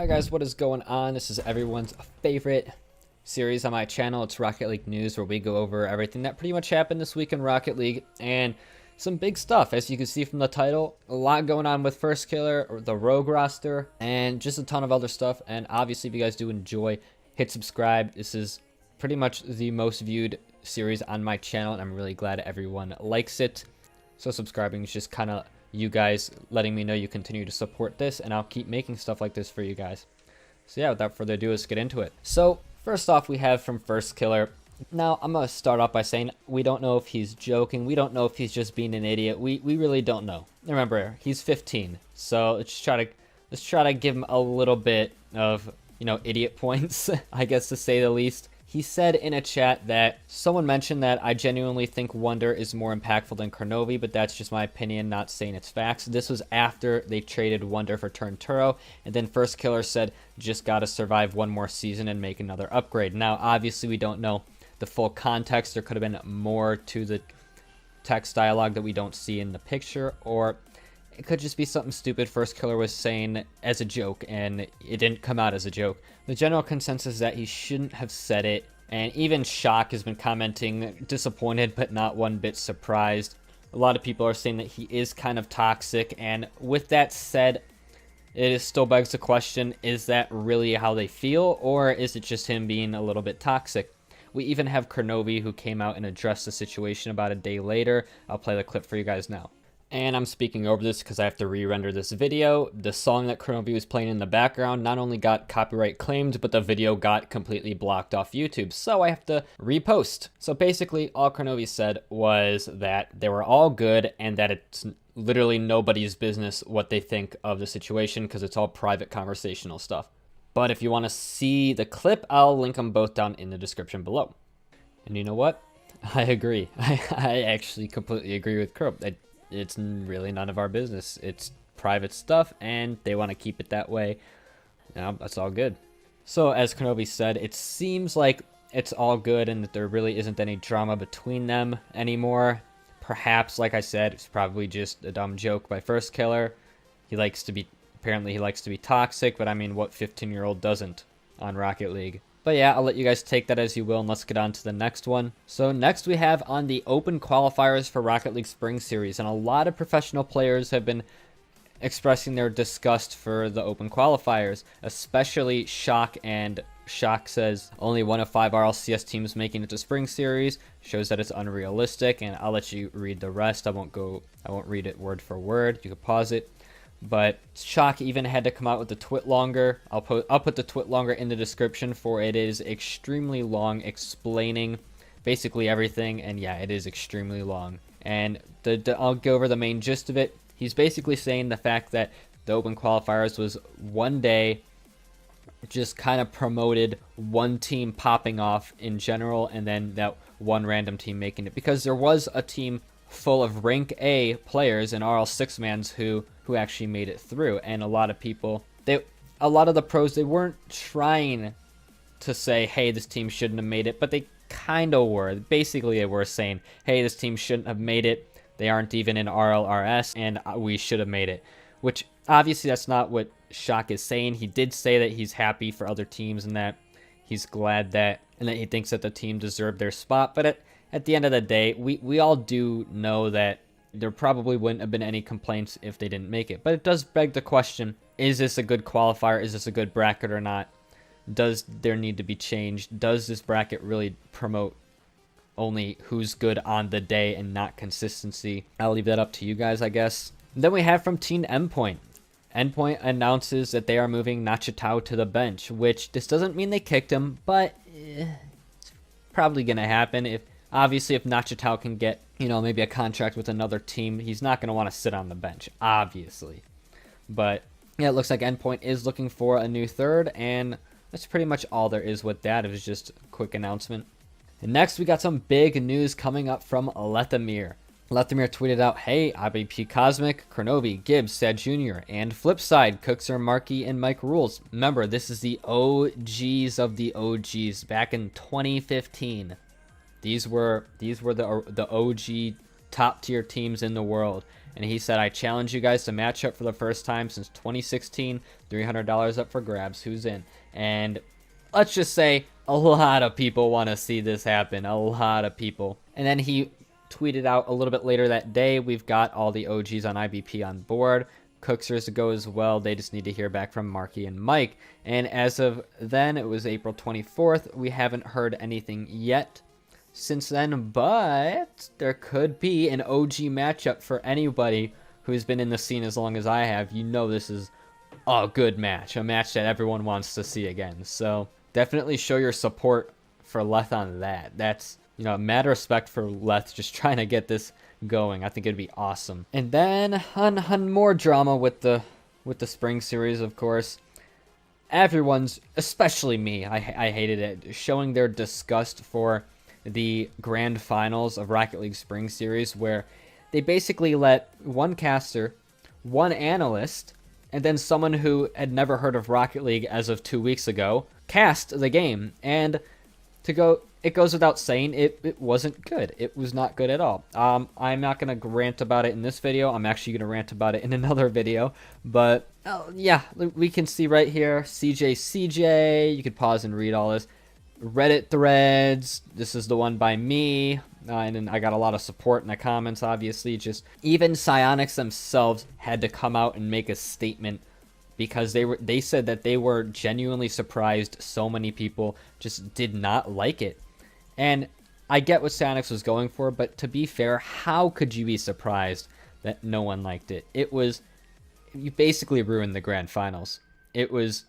Hi guys, what is going on? This is everyone's favorite series on my channel. It's Rocket League News, where we go over everything that pretty much happened this week in Rocket League and some big stuff. As you can see from the title, a lot going on with Firstkiller, the Rogue roster, and just a ton of other stuff. And obviously, if you guys do enjoy, hit subscribe. This is pretty much the most viewed series on my channel, and I'm really glad everyone likes it. So subscribing is just kind of you guys letting me know you continue to support this, and I'll keep making stuff like this for you guys. So yeah, without further ado, let's get into it. So first off, we have from Firstkiller. Now I'm gonna start off by saying we don't know if he's joking, we don't know if he's just being an idiot. We really don't know. Remember, he's 15, so let's try to give him a little bit of, you know, idiot points, I guess, to say the least. He said in a chat that someone mentioned that I genuinely think Wonder is more impactful than Kronovi, but that's just my opinion, not saying it's facts. This was after they traded Wonder for Turnturo, and then Firstkiller said, just gotta survive one more season and make another upgrade. Now, obviously, we don't know the full context. There could have been more to the text dialogue that we don't see in the picture, or it could just be something stupid Firstkiller was saying as a joke, and it didn't come out as a joke. The general consensus is that he shouldn't have said it, and even Shock has been commenting disappointed but not one bit surprised. A lot of people are saying that he is kind of toxic, and with that said, it still begs the question, is that really how they feel, or is it just him being a little bit toxic? We even have Kronovi, who came out and addressed the situation about a day later. I'll play the clip for you guys now. And I'm speaking over this because I have to re-render this video. The song that Kronovi was playing in the background not only got copyright claimed, but the video got completely blocked off YouTube. So I have to repost. So basically, all Kronovi said was that they were all good and that it's literally nobody's business what they think of the situation because it's all private conversational stuff. But if you want to see the clip, I'll link them both down in the description below. And you know what? I agree. I actually completely agree with Kronovi. It's really none of our business. It's private stuff, and they want to keep it that way. You know, that's all good. So, as Kronovi said, it seems like it's all good and that there really isn't any drama between them anymore. Perhaps, like I said, it's probably just a dumb joke by Firstkiller. Apparently he likes to be toxic, but I mean, what 15-year-old doesn't on Rocket League? But yeah, I'll let you guys take that as you will, and let's get on to the next one. So next we have on the open qualifiers for Rocket League Spring Series, and a lot of professional players have been expressing their disgust for the open qualifiers, especially Shock, and Shock says only 1 of 5 RLCS teams making it to Spring Series, shows that it's unrealistic, and I'll let you read the rest. I won't read it word for word. You can pause it. But Shock even had to come out with the twit longer. I'll put the twit longer in the description, for it is extremely long, explaining basically everything. And yeah, it is extremely long. And I'll go over the main gist of it. He's basically saying the fact that the open qualifiers was one day, just kind of promoted one team popping off in general, and then that one random team making it, because there was a team full of rank A players and RL 6-mans who actually made it through. And a lot of people, a lot of the pros, they weren't trying to say, hey, this team shouldn't have made it, but they kind of were. Basically, they were saying, hey, this team shouldn't have made it. They aren't even in RLRS, and we should have made it. Which, obviously, that's not what Shock is saying. He did say that he's happy for other teams and that he's glad that, and that he thinks that the team deserved their spot. But at the end of the day, we all do know that there probably wouldn't have been any complaints if they didn't make it. But it does beg the question, is this a good qualifier? Is this a good bracket or not? Does there need to be changed? Does this bracket really promote only who's good on the day and not consistency? I'll leave that up to you guys, I guess. Then we have from Team Endpoint. Endpoint announces that they are moving Nachitao to the bench, which this doesn't mean they kicked him, but it's probably going to happen. Obviously, if Nachitao can get, you know, maybe a contract with another team, he's not going to want to sit on the bench, obviously. But yeah, it looks like Endpoint is looking for a new third, and that's pretty much all there is with that. It was just a quick announcement. And next, we got some big news coming up from Lethamir. Lethamir tweeted out, hey, IBP Cosmic, Kronovi, Gibbs, Sad Jr., and Flipside, Cookser, Markey, and Mike Rules. Remember, this is the OGs of the OGs back in 2015. These were the OG top tier teams in the world, and he said, I challenge you guys to match up for the first time since 2016. $300 up for grabs. Who's in? And let's just say a lot of people want to see this happen. A lot of people. And then he tweeted out a little bit later that day, we've got all the OGs on IBP on board. Cooksers to go as well. They just need to hear back from Marky and Mike. And as of then, it was April 24th. We haven't heard anything yet since then, but there could be an OG matchup for anybody who's been in the scene as long as I have. You know this is a good match, a match that everyone wants to see again. So definitely show your support for Leth on that. That's, you know, mad respect for Leth just trying to get this going. I think it'd be awesome. And then on more drama with the spring series, of course. Everyone's, especially me, I hated it, showing their disgust for the grand finals of Rocket League Spring Series, where they basically let one caster, one analyst, and then someone who had never heard of Rocket League as of 2 weeks ago cast the game. And it goes without saying, it wasn't good. It was not good at all. I'm not going to rant about it in this video. I'm actually going to rant about it in another video. But, yeah, we can see right here, CJCJ. You could pause and read all this. Reddit threads. This is the one by me. And then I got a lot of support in the comments, obviously. Just even Psyonix themselves had to come out and make a statement, because they said that they were genuinely surprised so many people just did not like it. And I get what Psyonix was going for, but to be fair, how could you be surprised that no one liked it? You basically ruined the grand finals. It was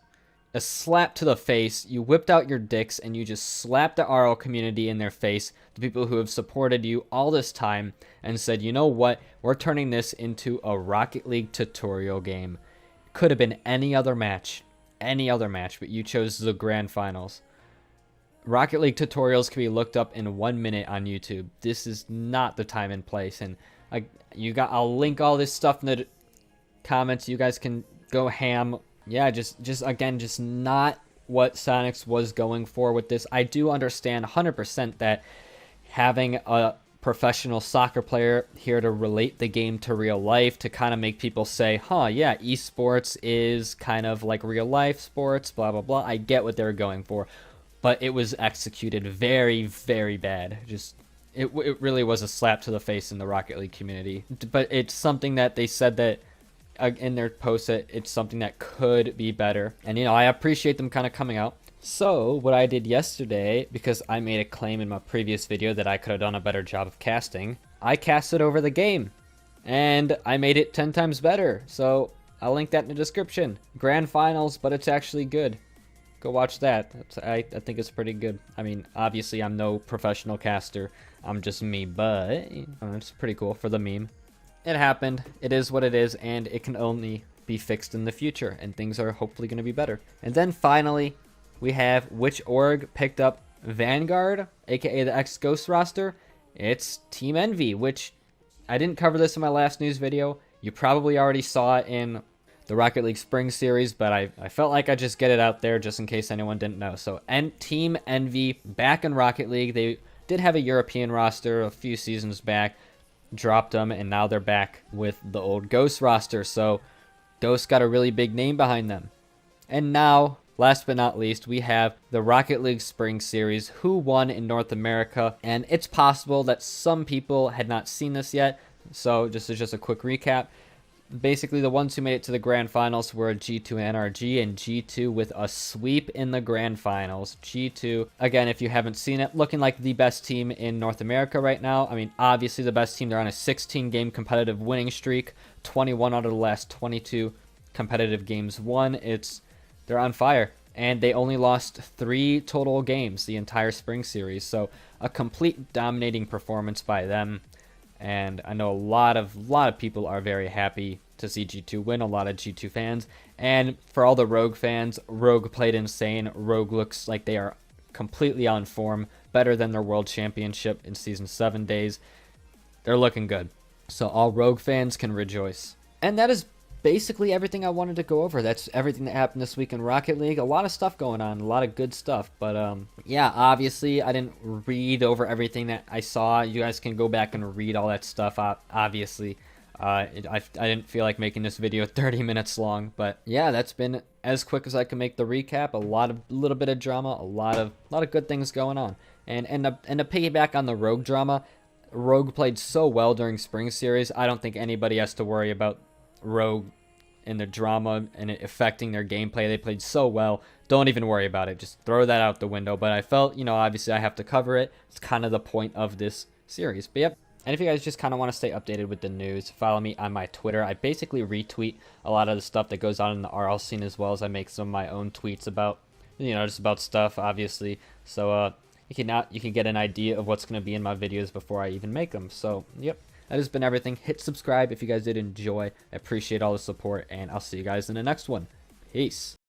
a slap to the face. You whipped out your dicks and you just slapped the RL community in their face, the people who have supported you all this time, and said, you know what, we're turning this into a Rocket League tutorial game. Could have been any other match, but you chose the grand finals. Rocket League tutorials can be looked up in 1 minute on YouTube. This is not the time and place. And I'll link all this stuff in the comments. You guys can go ham. Yeah, just not what Psyonix was going for with this. I do understand 100% that having a professional soccer player here to relate the game to real life, to kind of make people say, huh, yeah, esports is kind of like real life sports, blah, blah, blah. I get what they're going for, but it was executed very, very bad. It really was a slap to the face in the Rocket League community. But it's something that they said that in their post, that it's something that could be better. And, you know, I appreciate them kind of coming out. So what I did yesterday, because I made a claim in my previous video that I could have done a better job of casting, I casted over the game and I made it 10 times better. So I'll link that in the description. Grand finals, but it's actually good. Go watch that. I think it's pretty good. I mean, obviously I'm no professional caster. I'm just me, but it's pretty cool for the meme. It happened. It is what it is, and it can only be fixed in the future, and things are hopefully going to be better. And then finally, we have which org picked up Vanguard, aka the X-Ghost roster. It's Team Envy, which I didn't cover this in my last news video. You probably already saw it in the Rocket League Spring Series, but I felt like I'd just get it out there just in case anyone didn't know. So Team Envy back in Rocket League. They did have a European roster a few seasons back, dropped them, and now they're back with the old Ghost roster. So Ghost got a really big name behind them. And now, last but not least, we have the Rocket League Spring Series, who won in North America. And it's possible that some people had not seen this yet, so just a quick recap. Basically, the ones who made it to the grand finals were G2 NRG, and G2 with a sweep in the grand finals. G2, again, if you haven't seen it, looking like the best team in North America right now. I mean, obviously the best team. They're on a 16-game competitive winning streak, 21 out of the last 22 competitive games won. They're on fire, and they only lost 3 total games the entire spring series. So a complete dominating performance by them. And I know a lot of people are very happy to see G2 win, a lot of G2 fans. And for all the Rogue fans, Rogue played insane. Rogue looks like they are completely on form, better than their world championship in Season 7 days. They're looking good. So all Rogue fans can rejoice. And that is basically everything I wanted to go over. That's everything that happened this week in Rocket League. A lot of stuff going on, a lot of good stuff. But yeah, obviously I didn't read over everything that I saw. You guys can go back and read all that stuff, obviously. I didn't feel like making this video 30 minutes long, but yeah, that's been as quick as I can make the recap. Little bit of drama, a lot of good things going on. And to piggyback on the Rogue drama, Rogue played so well during Spring Series. I don't think anybody has to worry about Rogue and the drama and it affecting their gameplay. They played so well. Don't even worry about it. Just throw that out the window. But I felt, obviously I have to cover it. It's kind of the point of this series. But yep. And if you guys just kind of want to stay updated with the news, follow me on my Twitter. I basically retweet a lot of the stuff that goes on in the RL scene, as well as I make some of my own tweets about, just about stuff, obviously. So you can get an idea of what's going to be in my videos before I even make them. So, yep. That has been everything. Hit subscribe if you guys did enjoy. I appreciate all the support, and I'll see you guys in the next one. Peace.